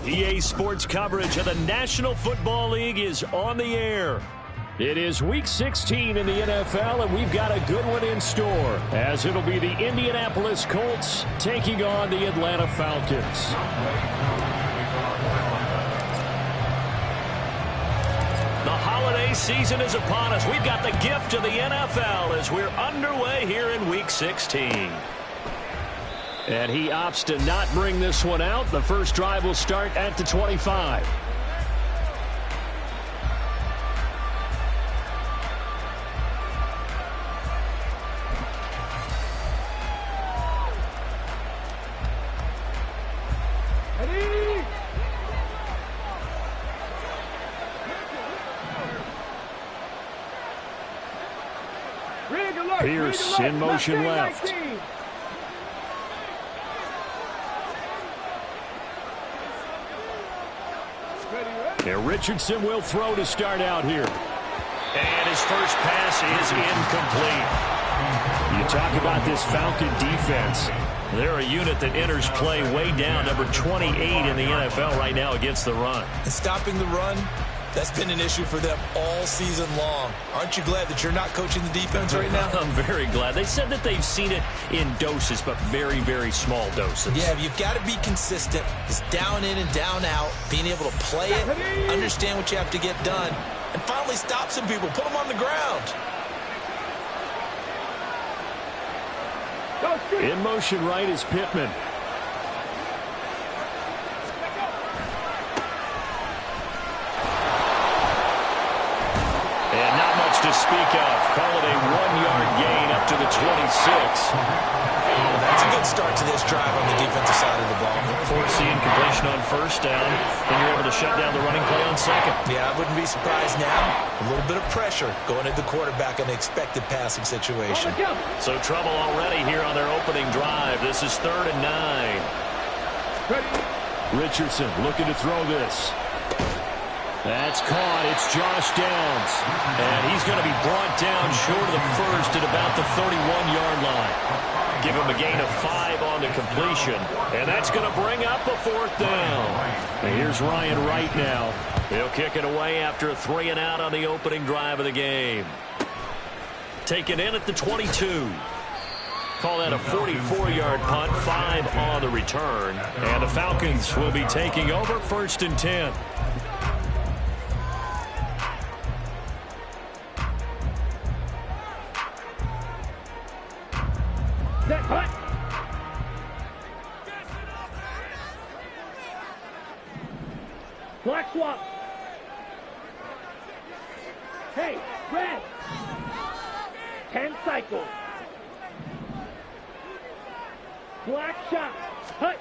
EA Sports coverage of the National Football League is on the air. It is Week 16 in the NFL, and we've got a good one in store, as it'll be the Indianapolis Colts taking on the Atlanta Falcons. The holiday season is upon us. We've got the gift of the NFL as we're underway here in Week 16. And he opts to not bring this one out. The first drive will start at the 25. Pierce in motion left. And Richardson will throw to start out here. And his first pass is incomplete. You talk about this Falcon defense. They're a unit that enters play way down, number 28 in the NFL right now against the run. And stopping the run, that's been an issue for them all season long. Aren't you glad that you're not coaching the defense right now? I'm very glad. They said that they've seen it in doses, but very, very small doses. Yeah, you've got to be consistent. It's down in and down out, being able to play it, understand what you have to get done, and finally stop some people, put them on the ground. In motion right is Pittman. And not much to speak of. Call it a 1-yard gain up to the 26. Well, that's a good start to this drive on the defensive side of the ball. Forcing completion on first down, and you're able to shut down the running play on second. Yeah, I wouldn't be surprised now. A little bit of pressure going at the quarterback in the expected passing situation. So trouble already here on their opening drive. This is 3rd and 9. Richardson looking to throw this. That's caught. It's Josh Downs. And he's going to be brought down short of the first at about the 31-yard line. Give him a gain of 5 on the completion. And that's going to bring up a 4th down. And here's Ryan Wright now. He'll kick it away after a 3-and-out on the opening drive of the game. Taken in at the 22. Call that a 44-yard punt, 5 on the return. And the Falcons will be taking over 1st and 10. Black swap. Hey, red. 10 cycles. Black shot. Hut.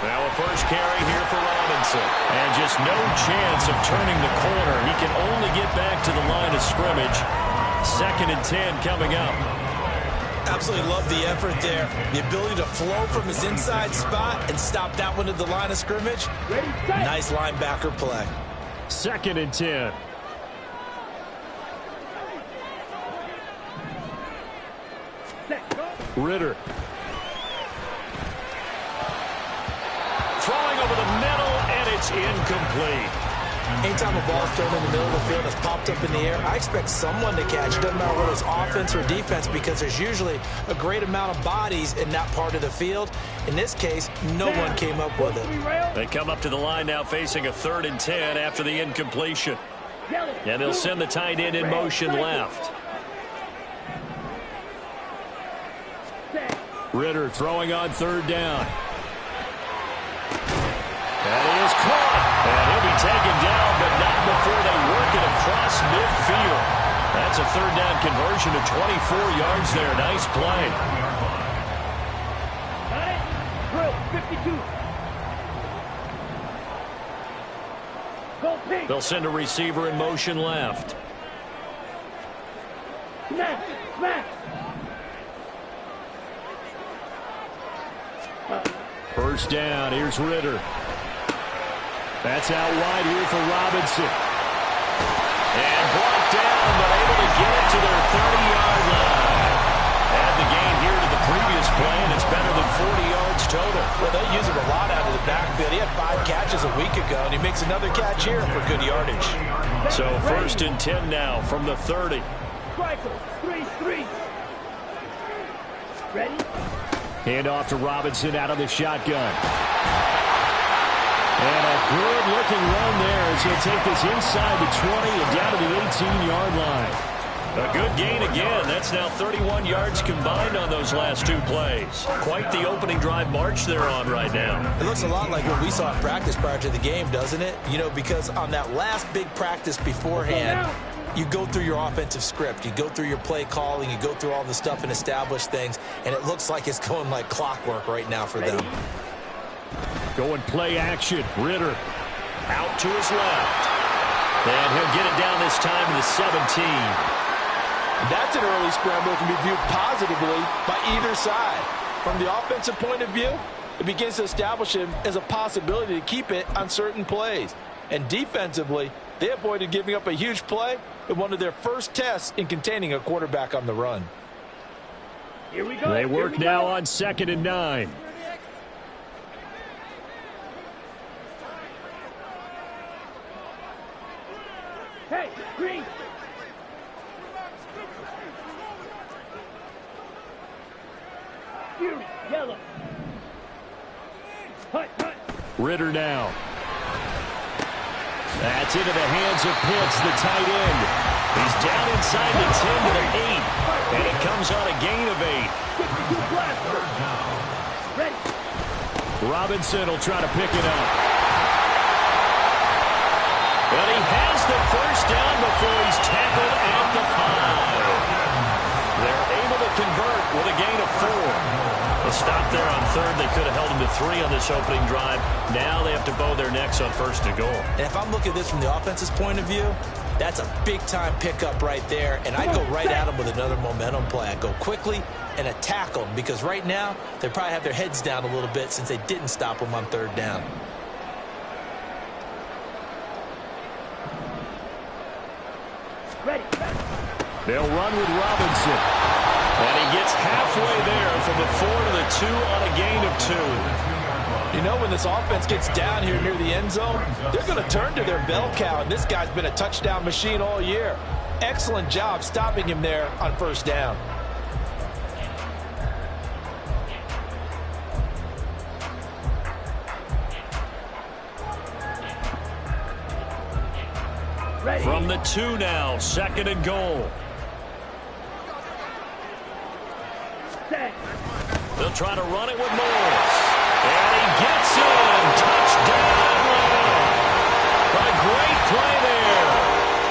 Well, a first carry here for Robinson. And just no chance of turning the corner. He can only get back to the line of scrimmage. 2nd and 10 coming up. Absolutely love the effort there. The ability to flow from his inside spot and stop that one at the line of scrimmage. Nice linebacker play. 2nd and 10. Ritter. Throwing over the middle, and it's incomplete. Anytime a ball is thrown in the middle of the field and it's popped up in the air, I expect someone to catch. It doesn't matter whether it's offense or defense, because there's usually a great amount of bodies in that part of the field. In this case, no one came up with it. They come up to the line now facing a 3rd and 10 after the incompletion. And they'll send the tight end in motion left. Ritter throwing on 3rd down. That is caught. And he'll be taken down, but not before they work it across midfield. That's a 3rd down conversion to 24 yards there. Nice play. Drill 52. They'll send a receiver in motion left. Smash. Smash. first down. Here's Ritter. That's out wide here for Robinson. And brought down, but able to get it to their 30-yard line. Add the gain here to the previous play, and it's better than 40 yards total. Well, they use him a lot out of the backfield. He had 5 catches a week ago, and he makes another catch here for good yardage. So 1st and 10 now from the 30. Striker, 3-3. Ready? Hand off to Robinson out of the shotgun. And a good-looking run there as he'll take this inside the 20 and down to the 18-yard line. A good gain again. That's now 31 yards combined on those last 2 plays. Quite the opening drive march they're on right now. It looks a lot like what we saw in practice prior to the game, doesn't it? You know, because on that last big practice beforehand, you go through your offensive script. You go through your play calling. You go through all the stuff and establish things. And it looks like it's going like clockwork right now for them. Going play action. Ritter out to his left. And he'll get it down this time to the 17. That's an early scramble that can be viewed positively by either side. From the offensive point of view, it begins to establish him as a possibility to keep it on certain plays. And defensively, they avoided giving up a huge play in one of their first tests in containing a quarterback on the run. Here we go. They work now on 2nd and 9. Hey, green. You, yellow. Hut, hut. Ritter now. That's into the hands of Pitts, the tight end. He's down inside the 10 to the 8. And it comes on a gain of 8. Ready. Robinson will try to pick it up. And he has the first down before he's tackled at the 5. They're able to convert with a gain of 4. A stop there on 3rd. They could have held him to 3 on this opening drive. Now they have to bow their necks on 1st and goal. And if I'm looking at this from the offense's point of view, that's a big-time pickup right there. And I go right at him with another momentum play. I go quickly and attack them because right now they probably have their heads down a little bit since they didn't stop him on 3rd down. Ready. They'll run with Robinson. And he gets halfway there from the 4 to the 2 on a gain of 2. You know, when this offense gets down here near the end zone, they're going to turn to their bell cow, and this guy's been a touchdown machine all year. Excellent job stopping him there on 1st down. Ready. From the 2 now, 2nd and goal. Set. They'll try to run it with Morris. And he gets in. Touchdown. A great play there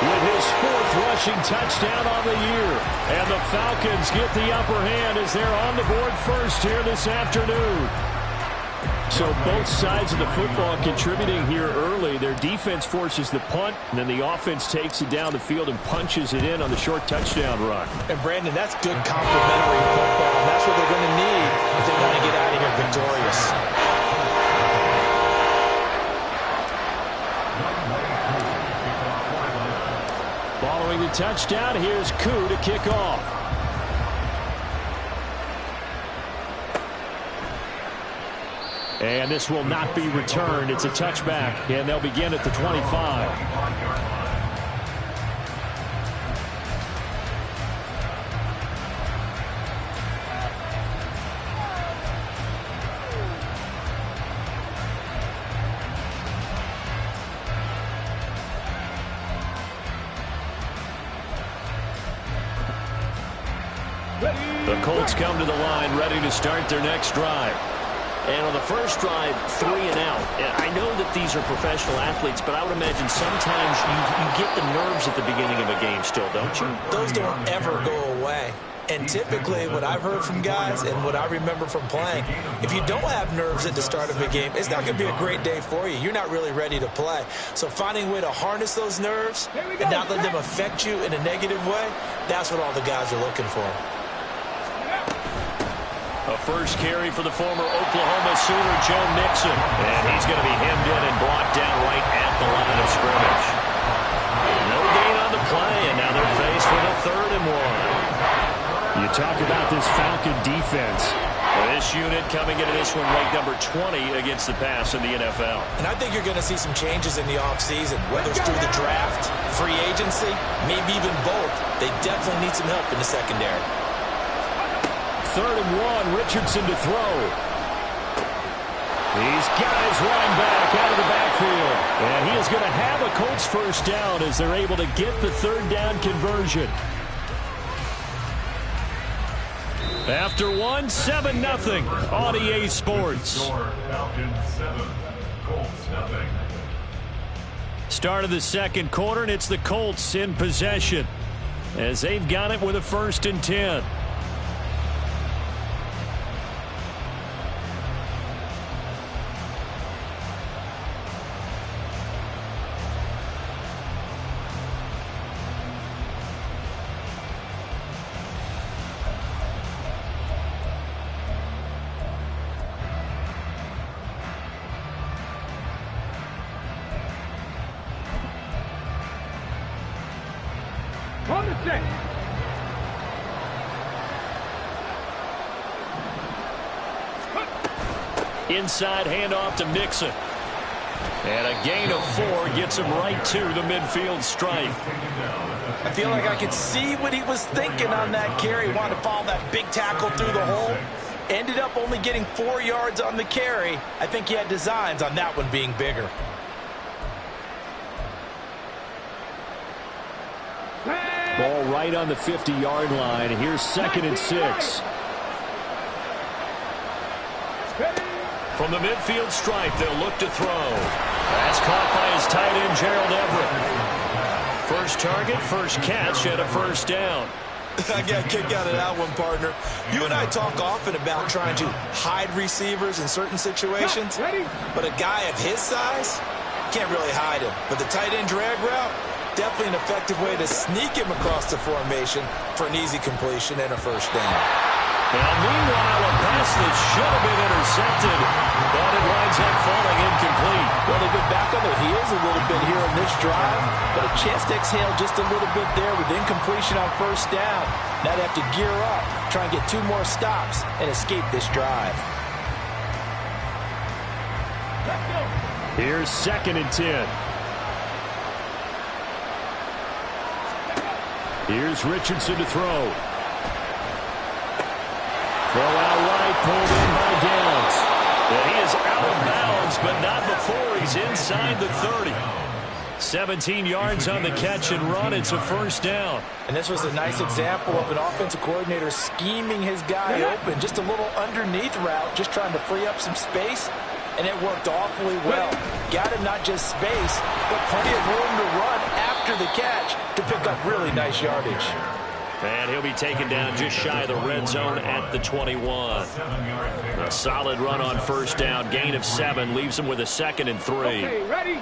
with his 4th rushing touchdown on the year. And the Falcons get the upper hand as they're on the board first here this afternoon. So both sides of the football contributing here early. Their defense forces the punt, and then the offense takes it down the field and punches it in on the short touchdown run. And, Brandon, that's good complementary football. And that's what they're going to need if they want to get out of here victorious. Following the touchdown, here's Koo to kick off. And this will not be returned. It's a touchback, and they'll begin at the 25. The Colts come to the line ready to start their next drive. And on the first drive, 3 and out. And I know that these are professional athletes, but I would imagine sometimes you get the nerves at the beginning of a game still, don't you? Those don't ever go away. And typically what I've heard from guys and what I remember from playing, if you don't have nerves at the start of a game, it's not going to be a great day for you. You're not really ready to play. So finding a way to harness those nerves and not let them affect you in a negative way, that's what all the guys are looking for. A first carry for the former Oklahoma Sooner, Joe Mixon. And he's going to be hemmed in and brought down right at the line of scrimmage. No gain on the play, and now they're faced with a 3rd and 1. You talk about this Falcon defense. This unit coming into this one ranked number 20 against the pass in the NFL. And I think you're going to see some changes in the offseason, whether it's through the draft, free agency, maybe even both. They definitely need some help in the secondary. 3rd and 1, Richardson to throw. These guys running back out of the backfield. And he is going to have a Colts first down as they're able to get the 3rd down conversion. After 1, 7-0 on EA Sports. Start of the second quarter, and it's the Colts in possession as they've got it with a 1st and 10. On the set. Inside handoff to Mixon. And a gain of 4 gets him right to the midfield stripe. I feel like I could see what he was thinking on that carry. Wanted to follow that big tackle through the hole. Ended up only getting 4 yards on the carry. I think he had designs on that one being bigger. Ball right on the 50-yard line. Here's 2nd and 6. From the midfield stripe, they'll look to throw. That's caught by his tight end, Gerald Everett. First target, first catch, and a 1st down. I got a kick out of that one, partner. You and I talk often about trying to hide receivers in certain situations. But a guy of his size, can't really hide him. But the tight end drag route, definitely an effective way to sneak him across the formation for an easy completion and a 1st down. Now, meanwhile, a pass that should have been intercepted, but it winds up falling incomplete. Well, they've been back on their heels a little bit here in this drive, but a chance to exhale just a little bit there with incompletion on 1st down. Now they have to gear up, try and get 2 more stops, and escape this drive. Here's 2nd and 10. Here's Richardson to throw. Throw out right, pulled in by Downs. And he is out of bounds, but not before he's inside the 30. 17 yards on the catch and run. It's a 1st down. And this was a nice example of an offensive coordinator scheming his guy open. Just a little underneath route, just trying to free up some space. And it worked awfully well. Got him not just space, but plenty of room to run after the catch to pick up really nice yardage. And he'll be taken down just shy of the red zone at the 21. A solid run on 1st down. Gain of 7 leaves him with a 2nd and 3. Okay, ready?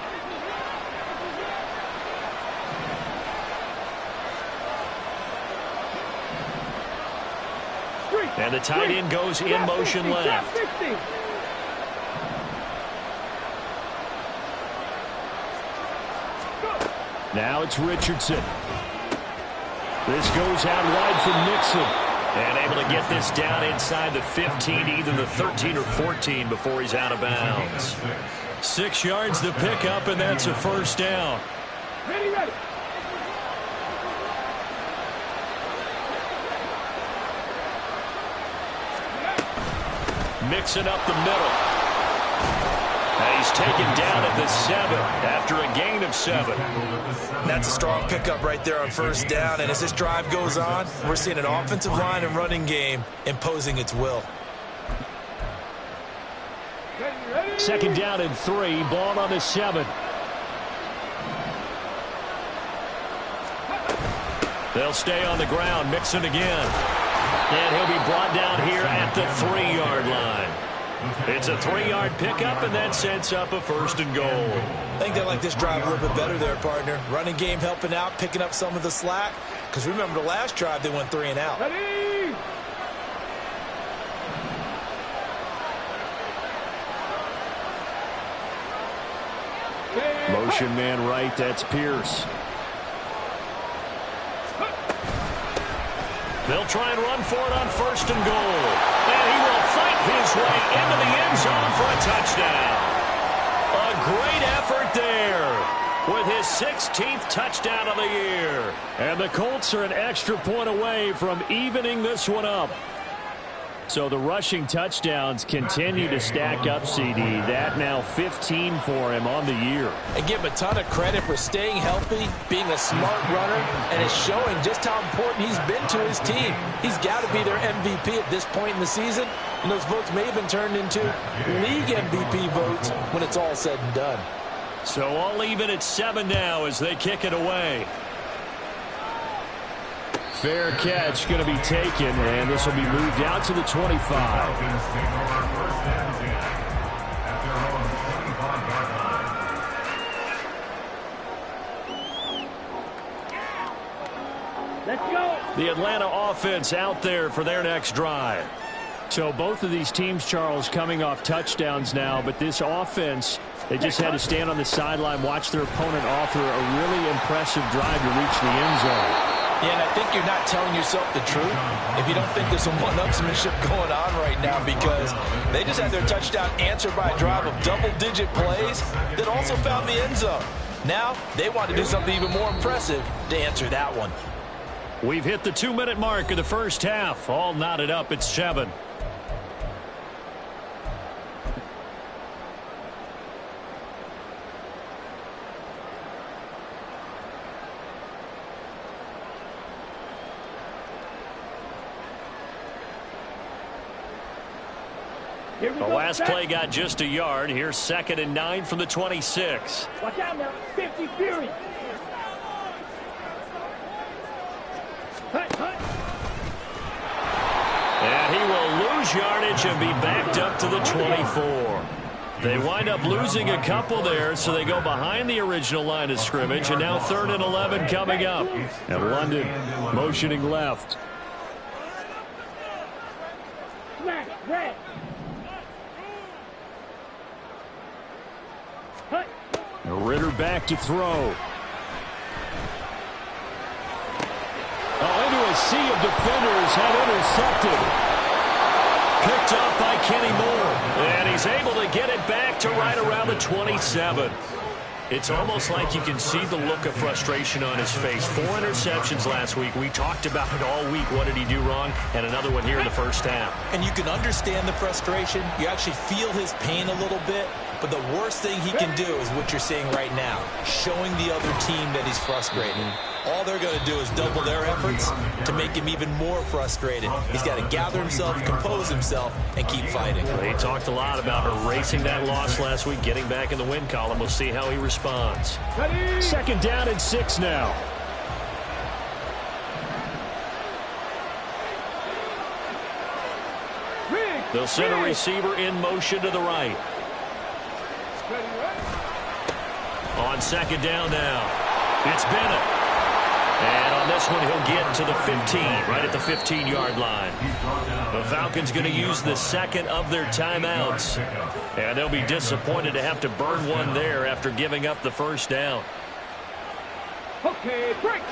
And the tight end goes in motion left. Now it's Richardson. This goes out wide for Mixon. And able to get this down inside the 15, either the 13 or 14 before he's out of bounds. 6 yards to pick up, and that's a 1st down. Ready, ready. Mixing up the middle. And he's taken down at the 7 after a gain of 7. That's a strong pickup right there on 1st down. And as this drive goes on, we're seeing an offensive line and running game imposing its will. 2nd down and 3. Ball on the 7. They'll stay on the ground. Mixon again. And he'll be brought down here at the 3-yard line. It's a 3-yard pickup, and that sets up a 1st and goal. I think they like this drive a little bit better there, partner. Running game helping out, picking up some of the slack. Because remember the last drive, they went 3 and out. Ready? separation man right. That's Pierce. They'll try and run for it on 1st and goal. And he will fight his way into the end zone for a touchdown. A great effort there with his 16th touchdown of the year. And the Colts are an extra point away from evening this one up. So the rushing touchdowns continue to stack up, CD. That now 15 for him on the year. And give him a ton of credit for staying healthy, being a smart runner, and it's showing just how important he's been to his team. He's got to be their MVP at this point in the season, and those votes may have been turned into league MVP votes when it's all said and done. So all even at 7 now as they kick it away. Fair catch going to be taken, and this will be moved out to the 25. Let's go. The Atlanta offense out there for their next drive. So both of these teams, Charles, coming off touchdowns now, but this offense, they just had to stand on the sideline, watch their opponent author a really impressive drive to reach the end zone. Yeah, and I think you're not telling yourself the truth if you don't think there's some one-upsmanship going on right now, because they just had their touchdown answered by a drive of double-digit plays that also found the end zone. Now they want to do something even more impressive to answer that one. We've hit the 2-minute mark of the first half. All knotted up at 7. The last play got just a yard. Here's 2nd and 9 from the 26. Watch out now. 50 Fury. And he will lose yardage and be backed up to the 24. They wind up losing a couple there, so they go behind the original line of scrimmage, and now 3rd and 11 coming up. And London motioning left. Red. Ritter back to throw. Into a sea of defenders, had intercepted. Picked up by Kenny Moore. And he's able to get it back to right around the 27. It's almost like you can see the look of frustration on his face. 4 interceptions last week. We talked about it all week. What did he do wrong? And another one here in the first half. And you can understand the frustration. You actually feel his pain a little bit. But the worst thing he can do is what you're seeing right now, showing the other team that he's frustrated. All they're going to do is double their efforts to make him even more frustrated. He's got to gather himself, compose himself, and keep fighting. He talked a lot about erasing that loss last week, getting back in the win column. We'll see how he responds. 2nd down and 6 now. They'll send a receiver in motion to the right. On 2nd down now, it's Bennett. And on this one, he'll get to the 15, right at the 15-yard line. The Falcons going to use the 2nd of their timeouts. And they'll be disappointed to have to burn one there after giving up the 1st down. Okay, break.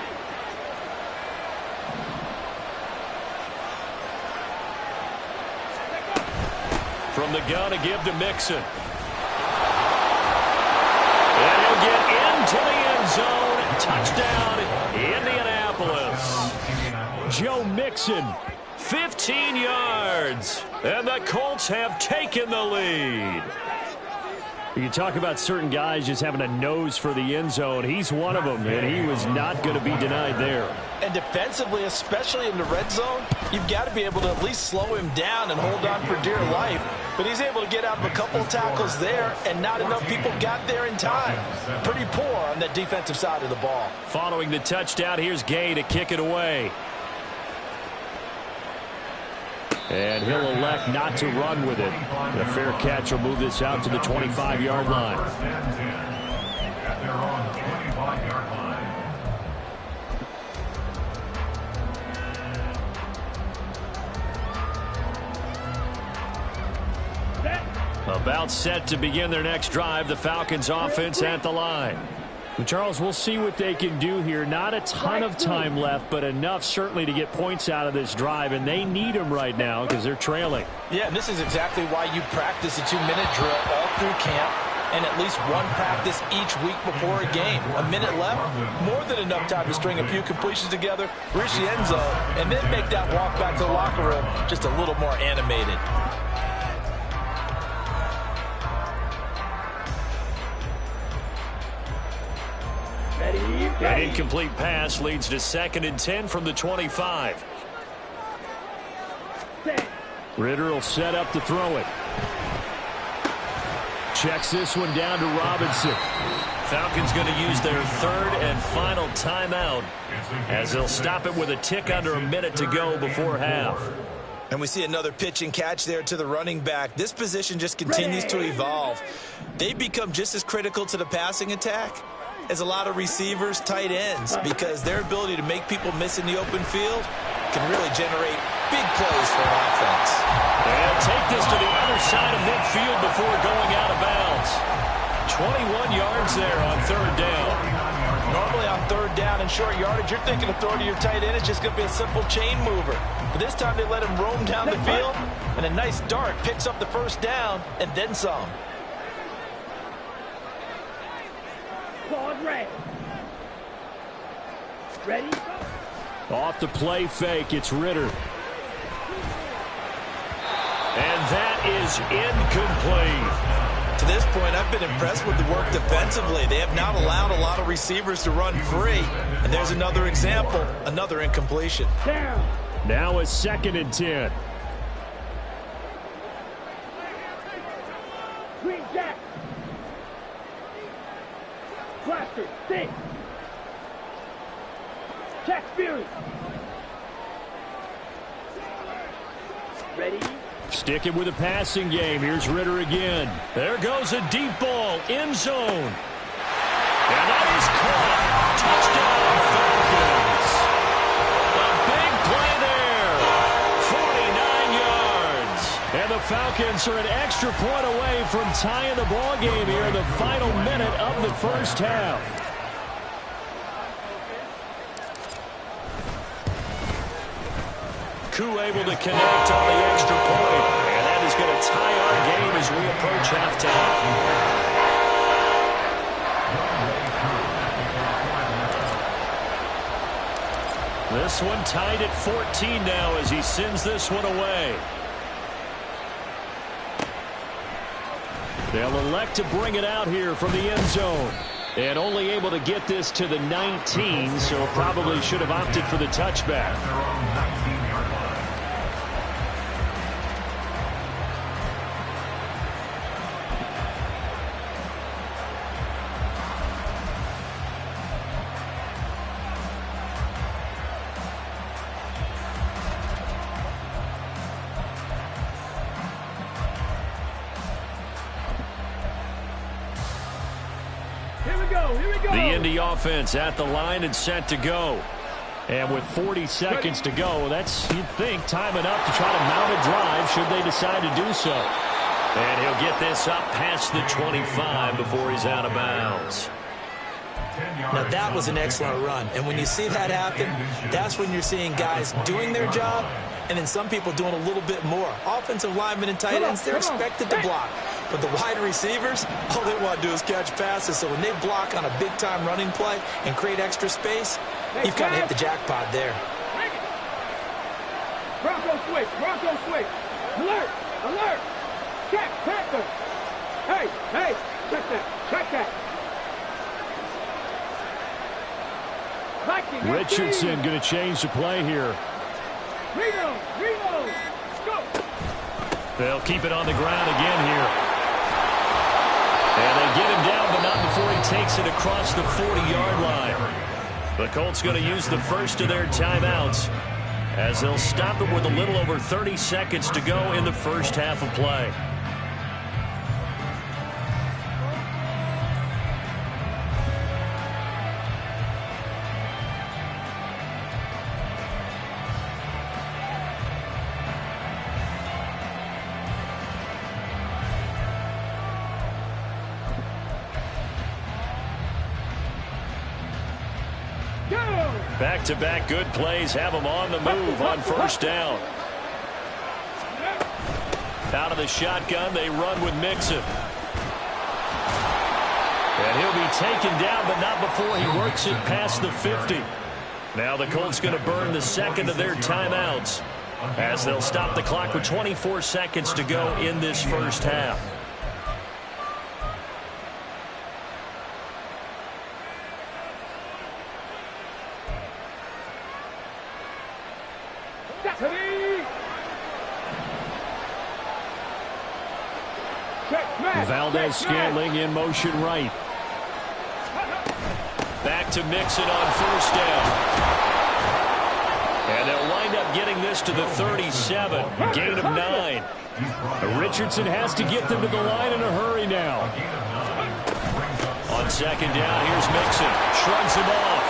From the gun, a give to Mixon. And he'll get into the end zone. Touchdown, Indianapolis. Joe Mixon. 15 yards. And the Colts have taken the lead. You talk about certain guys just having a nose for the end zone. He's one of them, and he was not going to be denied there. And defensively, especially in the red zone, you've got to be able to at least slow him down and hold on for dear life. But he's able to get out of a couple of tackles there, and not enough people got there in time. Pretty poor on the defensive side of the ball. Following the touchdown, here's Gay to kick it away. And he'll elect not to run with it. The fair catch will move this out to the 25-yard line. About set to begin their next drive. The Falcons offense at the line. Well, Charles, we'll see what they can do here. Not a ton of time left, but enough certainly to get points out of this drive, and they need them right now because they're trailing. Yeah, and this is exactly why you practice a 2-minute drill all through camp and at least one practice each week before a game. A minute left, more than enough time to string a few completions together, reach the end zone, and then make that walk back to the locker room just a little more animated. An incomplete pass leads to 2nd and 10 from the 25. Ritter will set up to throw it. Checks this one down to Robinson. Falcons going to use their 3rd and final timeout as they'll stop it with a tick under a minute to go before half. And we see another pitch and catch there to the running back. This position just continues to evolve. They become just as critical to the passing attack as a lot of receivers, tight ends, because their ability to make people miss in the open field can really generate big plays for an offense. And take this to the other side of midfield before going out of bounds. 21 yards there on 3rd down. Normally on 3rd down and short yardage, you're thinking of throwing to your tight end. It's just going to be a simple chain mover. But this time they let him roam down the field, and a nice dart picks up the 1st down and then some. Pause red. Ready? Off the play fake, it's Ritter. And that is incomplete. To this point, I've been impressed with the work defensively. They have not allowed a lot of receivers to run free. And there's another example, another incompletion. Down. Now a 2nd and 10. Green jack. Blaster. 6. Jack Fury. Ready? Stick it with a passing game. Here's Ritter again. There goes a deep ball, end zone. And that is caught. Touchdown, Falcons. A big play there. 49 yards. And the Falcons are an extra point away from tying the ball game here in the final minute of the 1st half. Koo able to connect on the extra point. And that is going to tie our game as we approach halftime. This one tied at 14 now as he sends this one away. They'll elect to bring it out here from the end zone. And only able to get this to the 19, so probably should have opted for the touchback. The Indy offense at the line and set to go. And with 40 seconds to go, that's, you'd think, time enough to try to mount a drive should they decide to do so. And he'll get this up past the 25 before he's out of bounds. Now that was an excellent run. And when you see that happen, that's when you're seeing guys doing their job and then some people doing a little bit more. Offensive linemen and tight ends, they're expected to block. But the wide receivers, all they want to do is catch passes. So when they block on a big-time running play and create extra space, you've kind of hit the jackpot there. Bronco switch. Bronco switch. Alert. Alert. Check. Panther. Hey. Hey. Check that. Check that. Richardson going to change the play here. Reno. Go. They'll keep it on the ground again here. And they get him down, but not before he takes it across the 40-yard line. The Colts going to use the first of their timeouts as they'll stop it with a little over 30 seconds to go in the first half of play. Back-to-back good plays have him on the move on first down. Out of the shotgun, they run with Mixon. And he'll be taken down, but not before he works it past the 50. Now the Colts going to burn the second of their timeouts as they'll stop the clock with 24 seconds to go in this first half. Valdez-Scantling in motion right. Back to Mixon on first down. And they'll wind up getting this to the 37. Gain of 9. Richardson has to get them to the line in a hurry now. On second down, here's Mixon. Shrugs him off.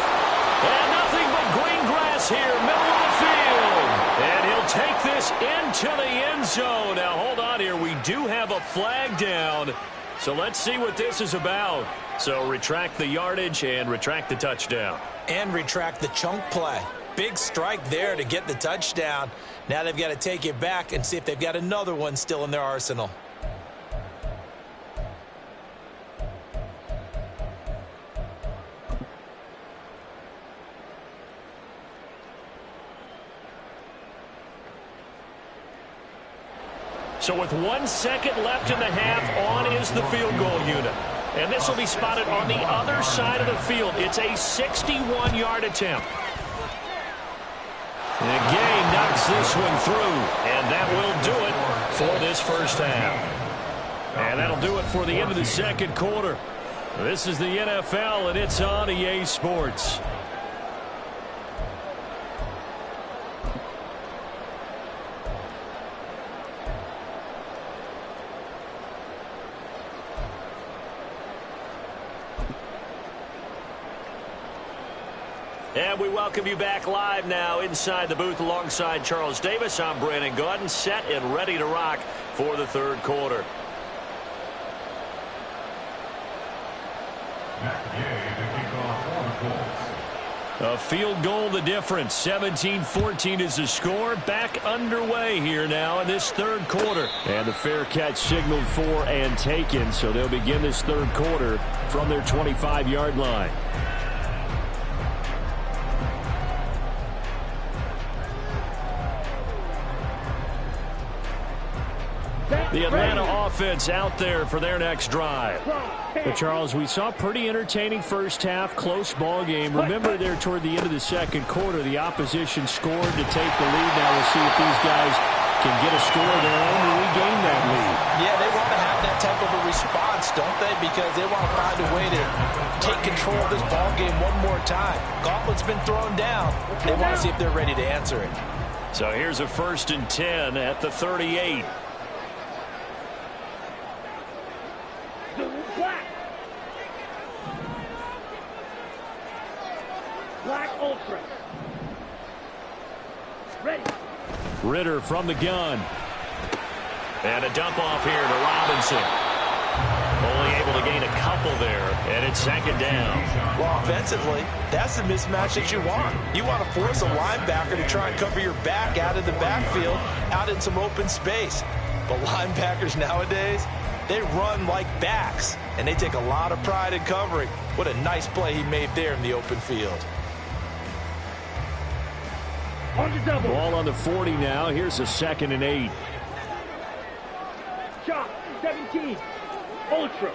And nothing but green grass here, middle of the field. And he'll take this into the end zone. Now, hold on here. We do have a flag down. So let's see what this is about. So retract the yardage and retract the touchdown. And retract the chunk play. Big strike there to get the touchdown. Now they've got to take it back and see if they've got another one still in their arsenal. So with 1 second left in the half, on is the field goal unit. And this will be spotted on the other side of the field. It's a 61-yard attempt. The game knocks this one through, and that will do it for this first half. And that'll do it for the end of the second quarter. This is the NFL, and it's on EA Sports. And we welcome you back live now inside the booth alongside Charles Davis. I'm Brandon Gaudin, set and ready to rock for the third quarter. A field goal the difference. 17-14 is the score. Back underway here now in this third quarter. And the fair catch signaled for and taken, so they'll begin this third quarter from their 25-yard line. The Atlanta offense out there for their next drive. But Charles, we saw a pretty entertaining first half, close ball game. Remember there toward the end of the second quarter, the opposition scored to take the lead. Now we'll see if these guys can get a score of their own to regain that lead. Yeah, they want to have that type of a response, don't they? Because they want to find a way to take control of this ball game one more time. Gauntlet's been thrown down. They want to see if they're ready to answer it. So here's a 1st and 10 at the 38. Black Ultra. Ready. Ritter from the gun. And a dump off here to Robinson. Only able to gain a couple there, and it's second down. Well, offensively, that's the mismatch that you want. You want to force a linebacker to try and cover your back out of the backfield, out in some open space. But linebackers nowadays, they run like backs, and they take a lot of pride in covering. What a nice play he made there in the open field. Ball on the 40 now. Here's a 2nd and 8. Chop, 17. Ultra.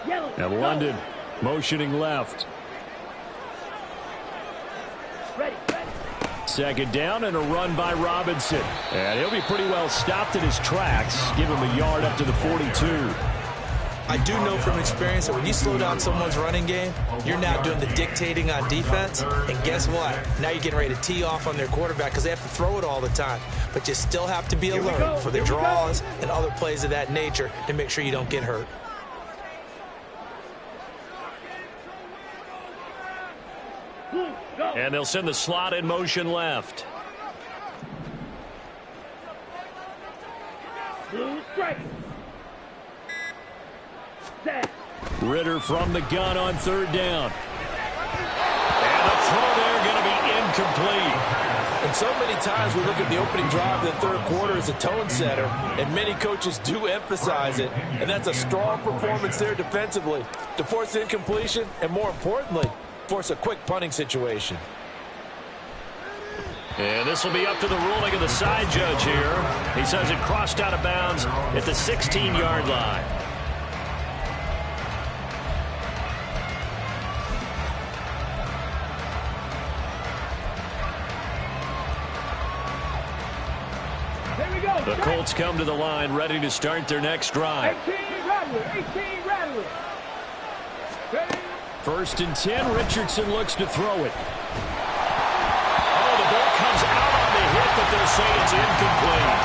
Yellow. And London motioning left. Ready. 2nd down and a run by Robinson. And he'll be pretty well stopped in his tracks. Give him a yard up to the 42. I do know from experience that when you slow down someone's running game, you're now doing the dictating on defense. And guess what? Now you're getting ready to tee off on their quarterback because they have to throw it all the time. But you still have to be alert for the draws and other plays of that nature to make sure you don't get hurt. And they'll send the slot in motion left. Blue strike. Set. Ritter from the gun on third down. And the throw there going to be incomplete. And so many times we look at the opening drive of the third quarter as a tone setter, and many coaches do emphasize it. And that's a strong performance there defensively to force incompletion and, more importantly, force a quick punting situation. And this will be up to the ruling of the side judge here. He says it crossed out of bounds at the 16-yard line. The Colts come to the line ready to start their next drive. 18 Rattler. First and 10, Richardson looks to throw it. Oh, the ball comes out on the hit, but they'll say it's incomplete.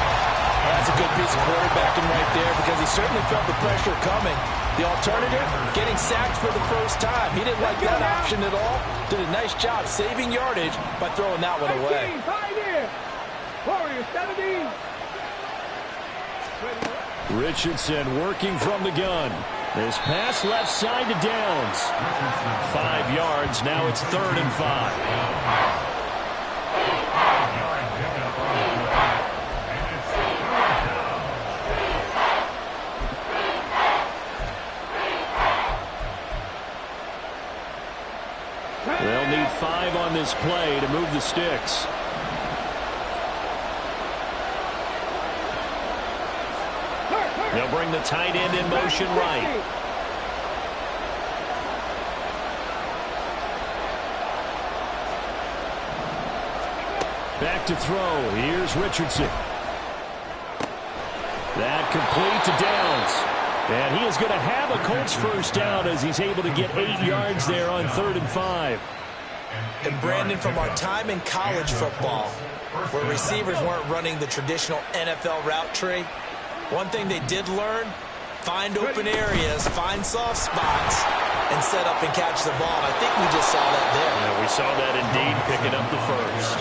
That's a good piece of quarterbacking right there because he certainly felt the pressure coming. The alternative, getting sacked for the first time. He didn't like that option at all. Did a nice job saving yardage by throwing that one away. Warriors 17. Richardson working from the gun. This pass left side to Downs. 5 yards. Now it's 3rd and 5. They'll need 5 on this play to move the sticks. They'll bring the tight end in motion right. Back to throw. Here's Richardson. That complete to Downs. And he is going to have a Colts first down as he's able to get 8 yards there on 3rd and 5. And Brandon, from our time in college football, where receivers weren't running the traditional NFL route tree, one thing they did learn, find open areas, find soft spots, and set up and catch the ball. I think we just saw that there. Yeah, we saw that indeed, picking up the first.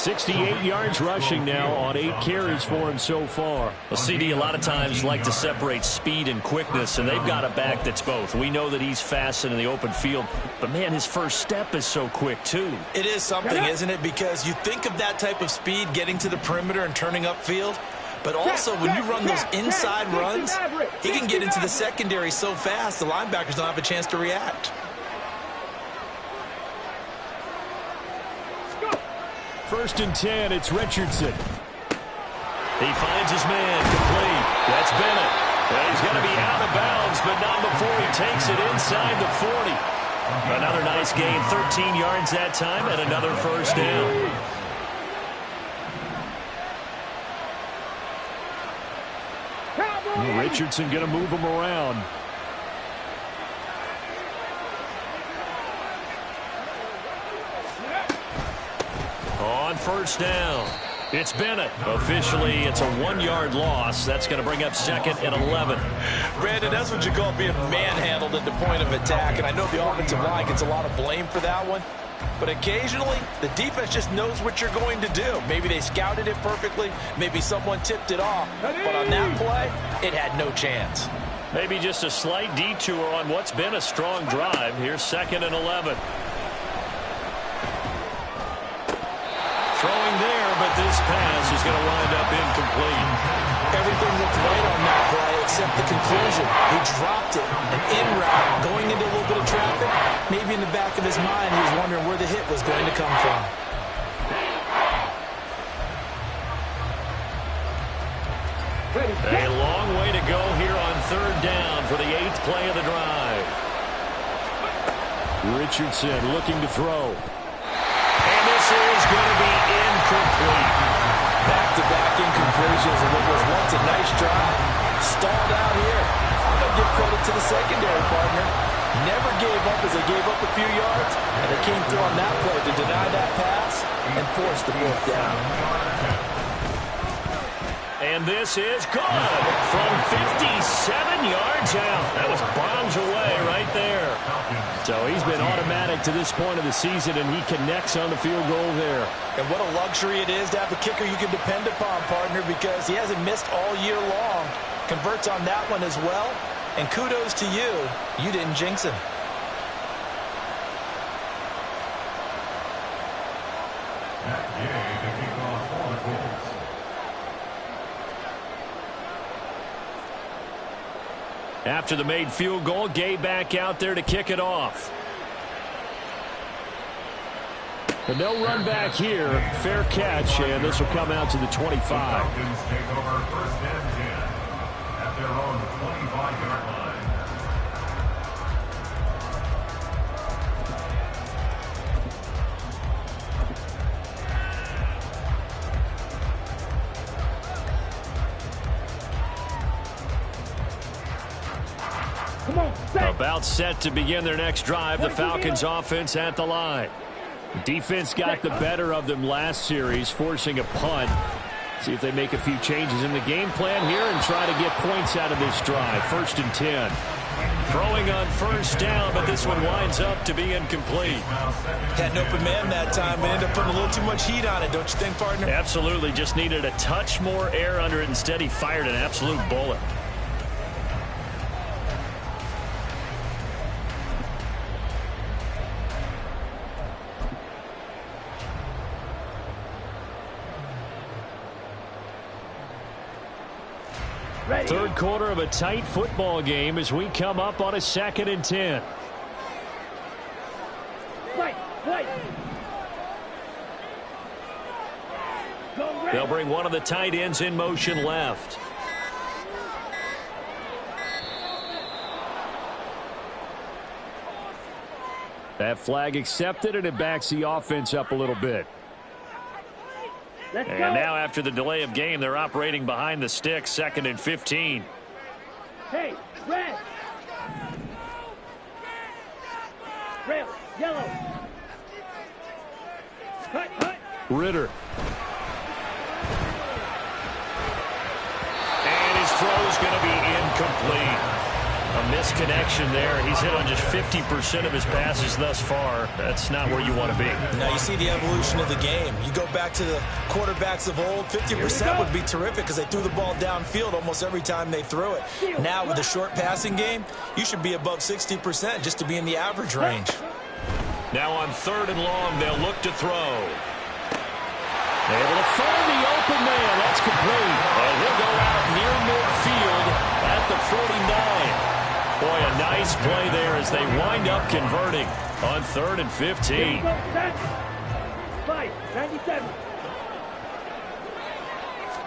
68 yards rushing now on 8 carries for him so far. Well, CD, a lot of times like to separate speed and quickness, and they've got a back that's both. We know that he's fast in the open field, but, man, his first step is so quick, too. It is something, isn't it? Because you think of that type of speed getting to the perimeter and turning upfield, but also when you run those inside runs, he can get into the secondary so fast the linebackers don't have a chance to react. First and 10, it's Richardson. He finds his man, complete. That's Bennett. And he's going to be out of bounds, but not before he takes it inside the 40. Another nice gain, 13 yards that time, and another first down. Richardson going to move him around. On first down, it's Bennett. Officially, it's a 1-yard loss. That's going to bring up 2nd and 11. Brandon, that's what you call being manhandled at the point of attack, and I know the offensive line gets a lot of blame for that one. But occasionally, the defense just knows what you're going to do. Maybe they scouted it perfectly. Maybe someone tipped it off. But on that play, it had no chance. Maybe just a slight detour on what's been a strong drive. Here's 2nd and 11. Throwing there, but this pass is going to wind up incomplete. Everything looked right on that play except the conclusion. He dropped it, an in route, going into a little bit of traffic. Maybe in the back of his mind, he was wondering where the hit was going to come from. A long way to go here on 3rd down for the 8th play of the drive. Richardson looking to throw. And this is going to be incomplete. Back-to-back incompletions, and what was once a nice drive stalled out here. I'm going to give credit to the secondary partner. Never gave up as they gave up a few yards, and they came through on that play to deny that pass and force the 4th down. And this is good from 57 yards out. That was bombs away right there. So he's been automatic to this point of the season, and he connects on the field goal there. And what a luxury it is to have a kicker you can depend upon, partner, because he hasn't missed all year long. Converts on that one as well. And kudos to you. You didn't jinx him. After the made field goal, Gay back out there to kick it off. And no run back here. Fair catch, and this will come out to the 25. Falcons take over first and 10 at their own 25-yard line. Come on, set. About set to begin their next drive. The Falcons offense at the line. Defense got the better of them last series, forcing a punt. See if they make a few changes in the game plan here and try to get points out of this drive. 1st and 10. Throwing on first down, but this one winds up to be incomplete. Had an open man that time, but ended up putting a little too much heat on it, don't you think, partner? Absolutely. Just needed a touch more air under it. Instead, he fired an absolute bullet. Ready. Third quarter of a tight football game as we come up on a 2nd and 10. Fight, fight. Go ready. They'll bring one of the tight ends in motion left. That flag accepted, and it backs the offense up a little bit. Let's And go. now after the delay of game, they're operating behind the stick, 2nd and 15. Hey, red. Red, yellow. Cut, cut. Ritter. And his throw's going to be incomplete. A misconnection there. He's hit on just 50% of his passes thus far. That's not where you want to be. Now you see the evolution of the game. You go back to the quarterbacks of old, 50% would be terrific because they threw the ball downfield almost every time they threw it. Now with the short passing game, you should be above 60% just to be in the average range. Now on 3rd and long, they'll look to throw. Able to find the open man. That's complete. And he'll go out near midfield at the 49. Boy, a nice play there as they wind up converting on 3rd and 15. 97.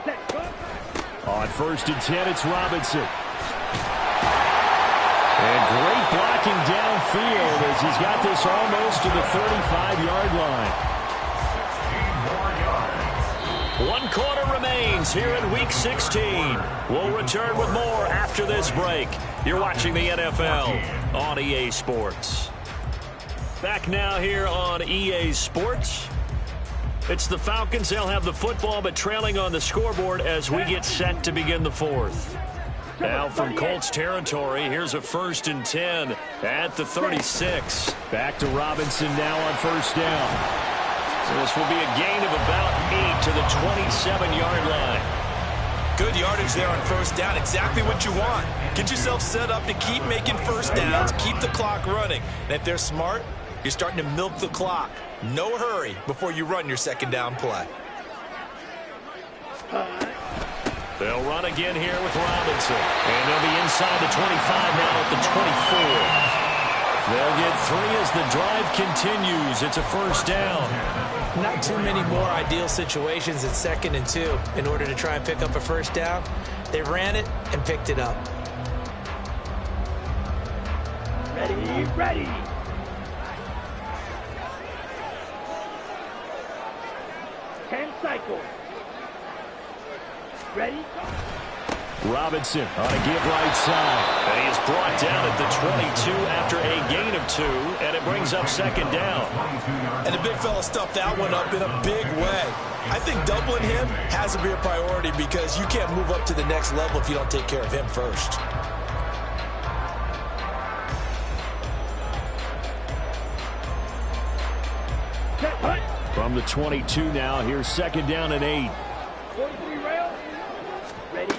Set, go. On 1st and 10, it's Robinson. And great blocking downfield as he's got this almost to the 35-yard line. 1 quarter remains here in Week 16. We'll return with more after this break. You're watching the NFL on EA Sports. Back now here on EA Sports. It's the Falcons. They'll have the football, but trailing on the scoreboard as we get set to begin the 4th. Now from Colts territory, here's a 1st and 10 at the 36. Back to Robinson now on 1st down. So this will be a gain of about 8 to the 27-yard line. Good yardage there on 1st down. Exactly what you want. Get yourself set up to keep making 1st downs, keep the clock running. And if they're smart, you're starting to milk the clock. No hurry before you run your 2nd down play. They'll run again here with Robinson. And they'll be inside the 25 now at the 24. They'll get 3 as the drive continues. It's a 1st down. Not too many more ideal situations at 2nd and 2 in order to try and pick up a 1st down. They ran it and picked it up. Ready, ready. Ten cycles. Ready? Robinson on a give right side. And he is brought down at the 22 after a gain of 2, and it brings up 2nd down. And the big fella stuffed that one up in a big way. I think doubling him has to be a priority because you can't move up to the next level if you don't take care of him first. From the 22 now, here's 2nd down and 8. 43 rail. Ready.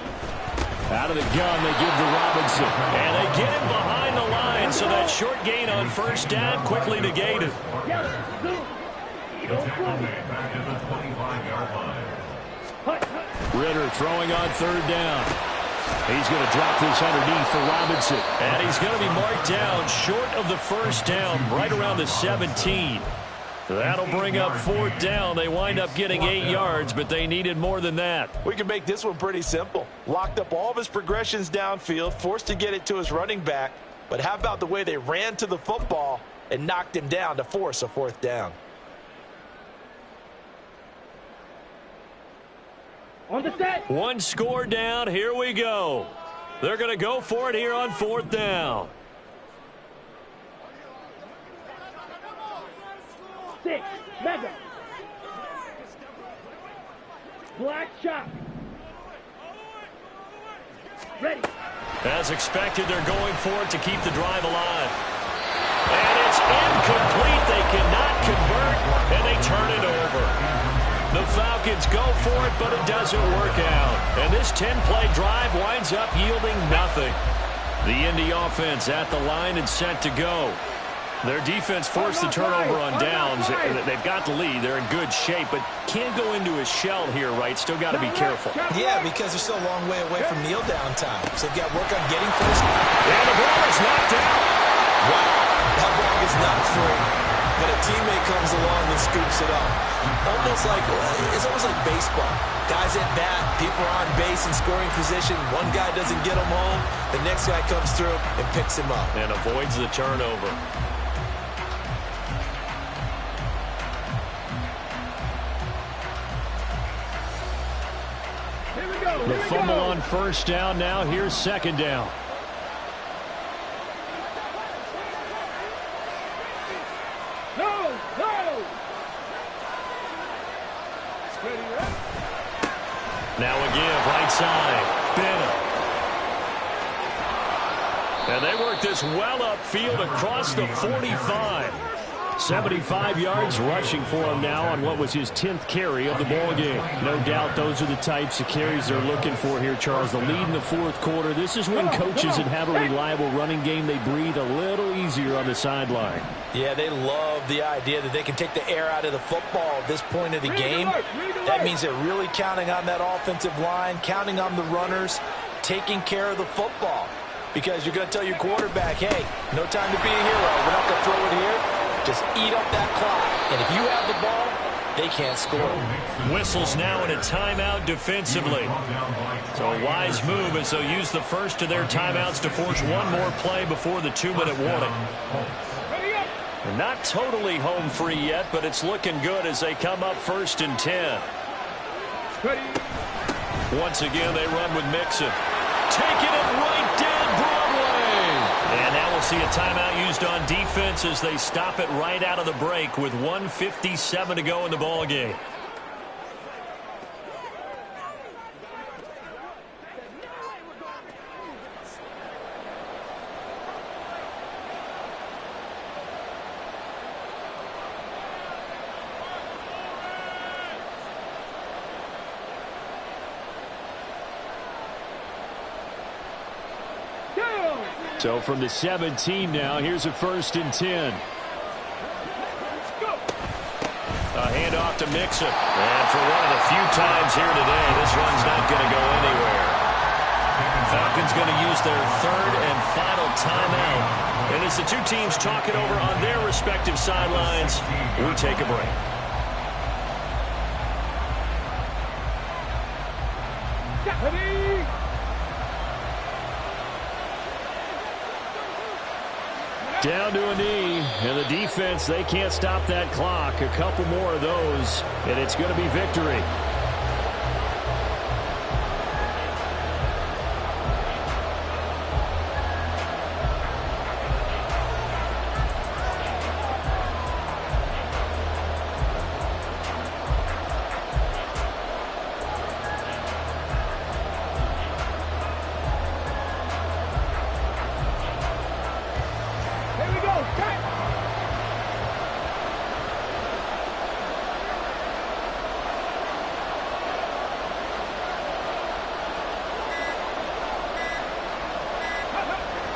Out of the gun, they give to Robinson. And they get him behind the line, so that short gain on first down quickly negated. Back at the 25-yard line. Ritter throwing on third down. He's going to drop this underneath for Robinson. And he's going to be marked down short of the first down, right around the 17. That'll bring up fourth down. They wind up getting 8 yards, but they needed more than that. We can make this one pretty simple. Locked up all of his progressions downfield, forced to get it to his running back. But how about the way they ran to the football and knocked him down to force a fourth down? On the set. One score down. Here we go. They're going to go for it here on fourth down. 6, Mega. Black shot. Ready. As expected, they're going for it to keep the drive alive. And it's incomplete. They cannot convert, and they turn it over. The Falcons go for it, but it doesn't work out. And this 10-play drive winds up yielding nothing. The Indy offense at the line and set to go. Their defense forced the turnover on downs. They've got the lead. They're in good shape, but can't go into a shell here, right? Still got to be careful. Yeah, because they're still a long way away from kneel down time. So they've got work on getting first. And the ball is knocked out. Wow, that ball is knocked free. But a teammate comes along and scoops it up. It's almost like baseball. Guys at bat, people are on base in scoring position. One guy doesn't get him home. The next guy comes through and picks him up. And avoids the turnover. The fumble on first down. Now here's second down. No. Now a give, right side. Bennett. And they work this well upfield across the 45. 75 yards rushing for him now on what was his 10th carry of the ball game. No doubt those are the types of carries they're looking for here, Charles. The lead in the fourth quarter. This is when coaches that have a reliable running game, they breathe a little easier on the sideline. Yeah, they love the idea that they can take the air out of the football at this point of the game. That means they're really counting on that offensive line, counting on the runners, taking care of the football. Because you're going to tell your quarterback, hey, no time to be a hero. We're not going to throw it here. Just eat up that clock. And if you have the ball, they can't score. Whistles now in a timeout defensively. So a wise move as they'll use the first of their timeouts to force one more play before the 2-minute warning. They're not totally home free yet, but it's looking good as they come up 1st and 10. Once again, they run with Mixon. Taking it right down Broadway. And now we'll see a timeout used on defense as they stop it right out of the break with 1:57 to go in the ball game. So from the 17 now, here's a 1st and 10. A handoff to Mixon. And for one of the few times here today, this one's not going to go anywhere. Falcons going to use their 3rd and final timeout. And as the two teams talk it over on their respective sidelines, we take a break. Down to a knee, and the defense, they can't stop that clock. A couple more of those, and it's going to be victory.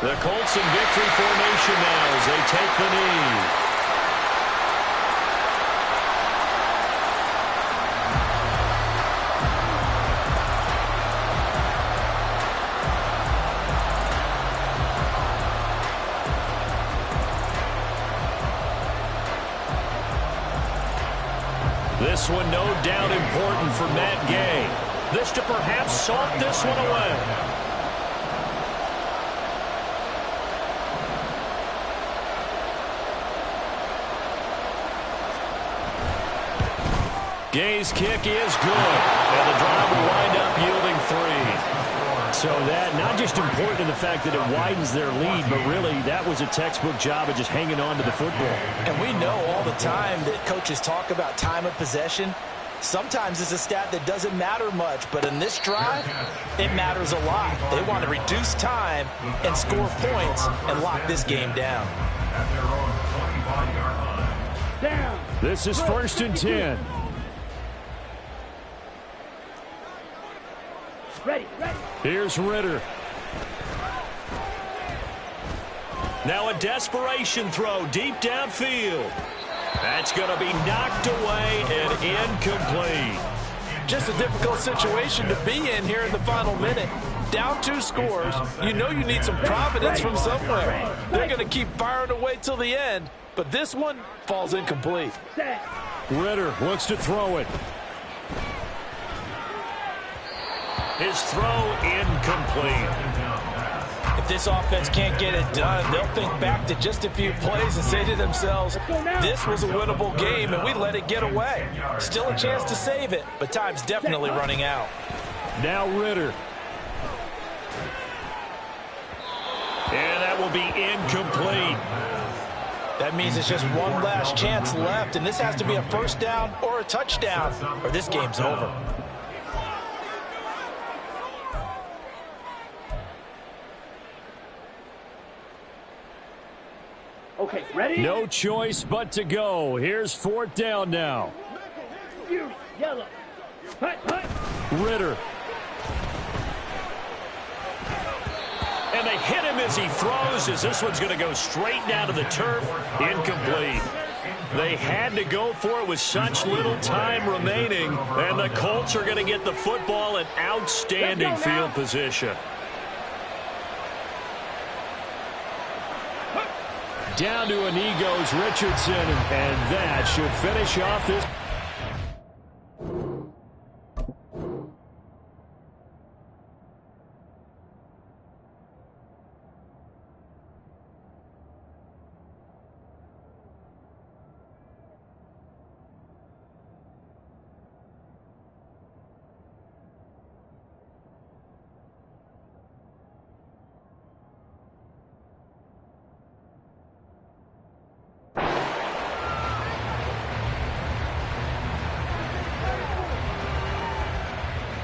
The Colts in victory formation now as they take the knee. This one no doubt important for Matt Gay. This to perhaps salt this one away. Gay's kick is good, and the drive will wind up yielding 3. So that not just important in the fact that it widens their lead, but really that was a textbook job of just hanging on to the football. And we know all the time that coaches talk about time of possession. Sometimes it's a stat that doesn't matter much, but in this drive, it matters a lot. They want to reduce time and score points and lock this game down. At their own 25-yard line. Down. This is 1st and 10. Ready, ready. Here's Ritter. Now a desperation throw deep downfield. That's going to be knocked away and incomplete. Just a difficult situation to be in here in the final minute. Down 2 scores. You know you need some providence from somewhere. They're going to keep firing away till the end, but this one falls incomplete. Set. Ritter wants to throw it. His throw incomplete. If this offense can't get it done, they'll think back to just a few plays and say to themselves, this was a winnable game and we let it get away. Still a chance to save it, but time's definitely running out. Now Ritter. And that will be incomplete. That means it's just one last chance left, and this has to be a first down or a touchdown, or this game's over. Okay, ready? No choice but to go. Here's 4th down now. You, yellow. Hut, hut. Ritter. And they hit him as he throws, as this one's going to go straight down to the turf. Incomplete. They had to go for it with such little time remaining, and the Colts are going to get the football in outstanding field position. Down to a knee goes Richardson, and that should finish off this.